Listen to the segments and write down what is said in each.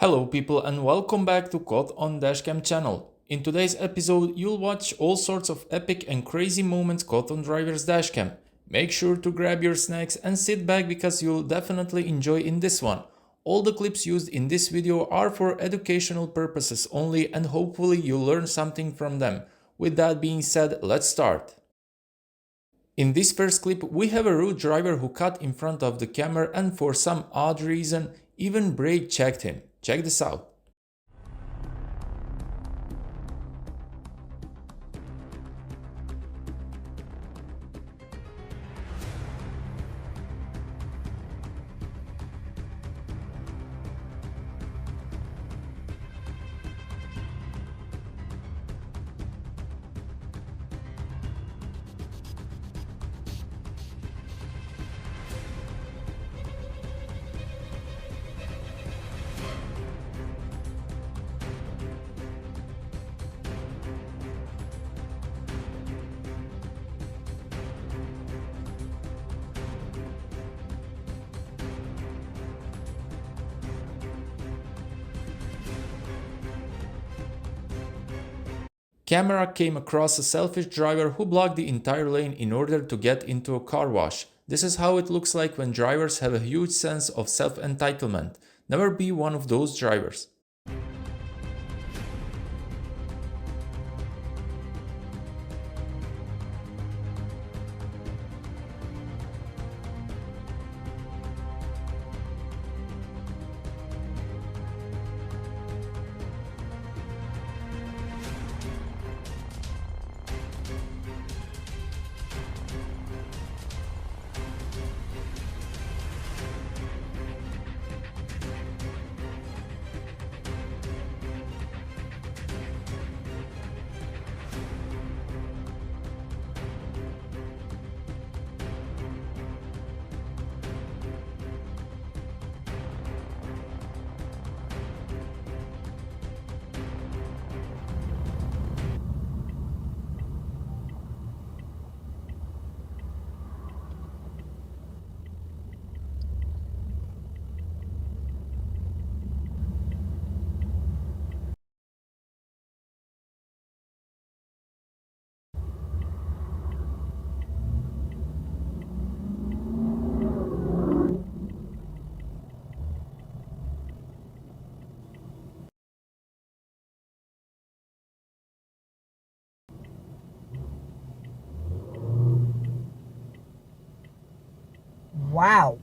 Hello people and welcome back to Code on Dashcam channel. In today's episode you'll watch all sorts of epic and crazy moments caught on driver's dashcam. Make sure to grab your snacks and sit back because you'll definitely enjoy in this one. All the clips used in this video are for educational purposes only and hopefully you'll learn something from them. With that being said, let's start. In this first clip we have a rude driver who cut in front of the camera and for some odd reason even brake checked him. Check this out. Camera came across a selfish driver who blocked the entire lane in order to get into a car wash. This is how it looks like when drivers have a huge sense of self-entitlement. Never be one of those drivers. Wow.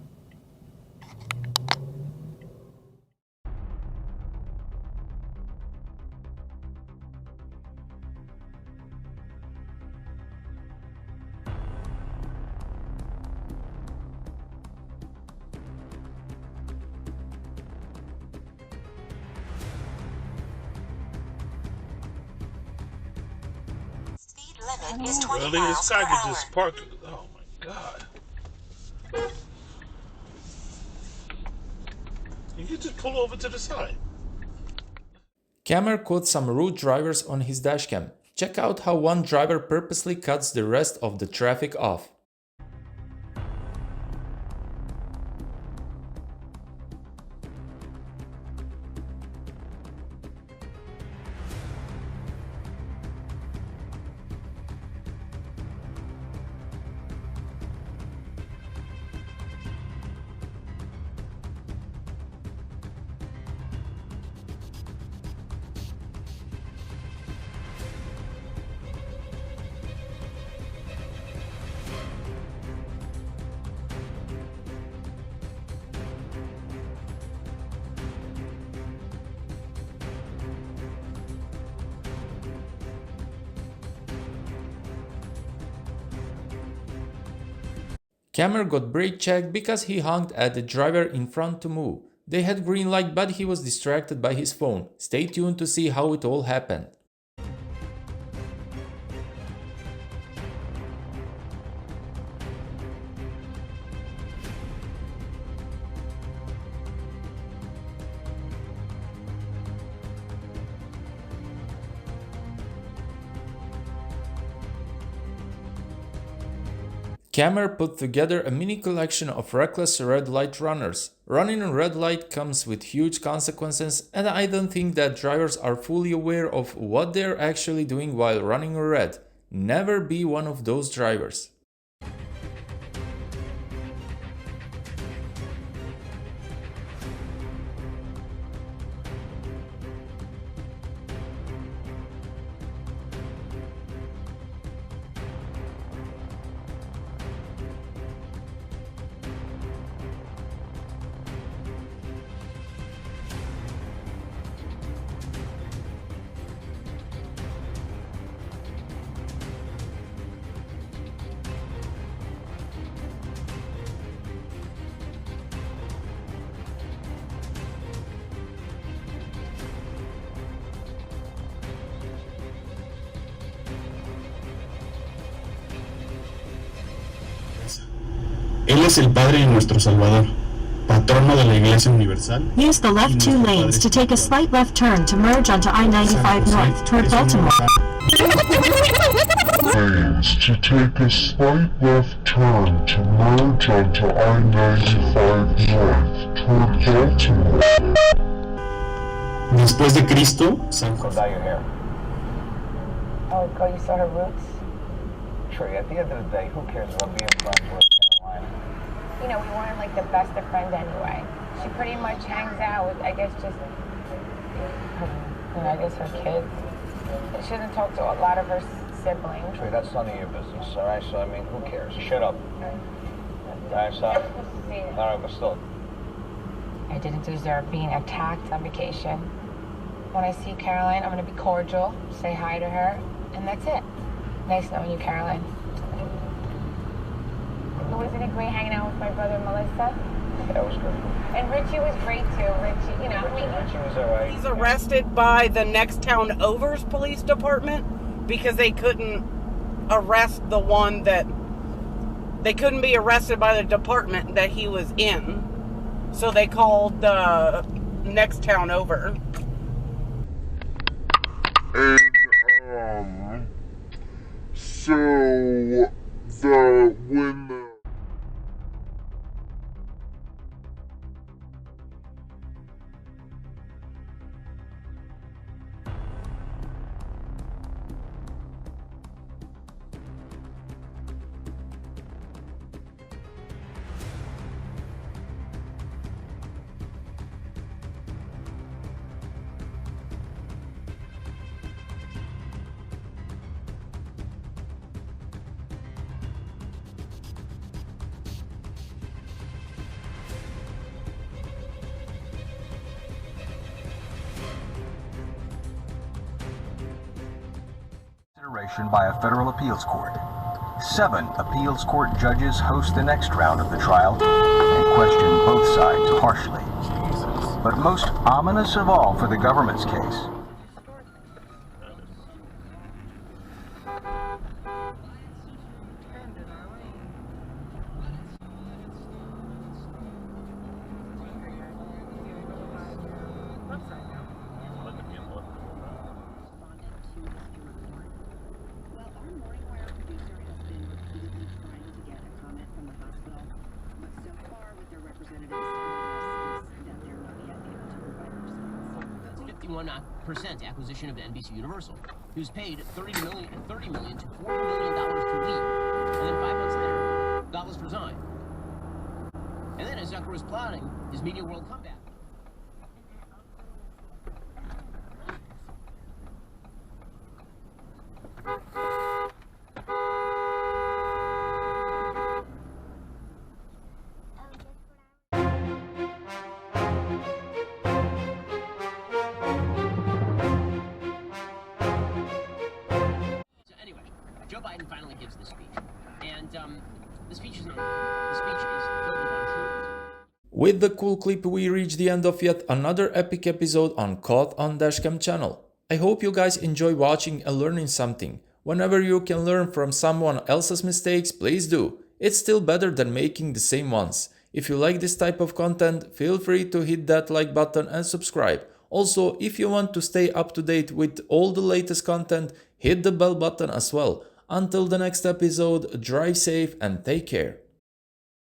Speed limit is 20 Really? miles This per guy could hour. just park. Oh my god. You could just pull over to the side. Camera caught some rude drivers on his dashcam. Check out how one driver purposely cuts the rest of the traffic off. Camera got brake checked because he honked at the driver in front to move. They had green light but he was distracted by his phone. Stay tuned to see how it all happened. Camera put together a mini collection of reckless red light runners. Running a red light comes with huge consequences, and I don't think that drivers are fully aware of what they're actually doing while running a red. Never be one of those drivers. Él es el Padre de nuestro Salvador, patrono de la Iglesia Universal. Use the left two lanes to take a slight left turn to merge onto I-95 North toward Baltimore. Lanes to take a slight left turn to merge onto I-95 North toward Baltimore. Después de Cristo, San Go dye your hair. Oh, God, you saw her roots? Trey, at the end of the day, who cares about being friends with Carolina? You know, we weren't like the best of friends anyway. She pretty much hangs out with, I guess, just, I guess her kids. She doesn't talk to a lot of her siblings. Trey, that's none of your business, all right? So, I mean, who cares? Shut up. All right, so, all right, but still. I didn't deserve being attacked on vacation. When I see Caroline, I'm going to be cordial, say hi to her, and that's it. Nice knowing you, Caroline. Wasn't it great hanging out with my brother Melissa? That was good. And Richie was great too. Richie, you know, Richie was all right. He's arrested by the next town over's police department because they couldn't arrest the one that they couldn't be arrested by the department that he was in. So they called the next town over. And, so, when the by a federal appeals court. 7 appeals court judges host the next round of the trial and question both sides harshly. But most ominous of all for the government's case, percent acquisition of NBC Universal, who's paid $30 million to $40 million to leave, and then 5 months later, Douglas resigned. And then, as Zucker was plotting his Media World comeback. Joe Biden finally gives the speech, and the speech is filled with untruths. With the cool clip, we reach the end of yet another epic episode on Caught on Dashcam channel. I hope you guys enjoy watching and learning something. Whenever you can learn from someone else's mistakes, please do. It's still better than making the same ones. If you like this type of content, feel free to hit that like button and subscribe. Also, if you want to stay up to date with all the latest content, hit the bell button as well. Until the next episode, drive safe and take care.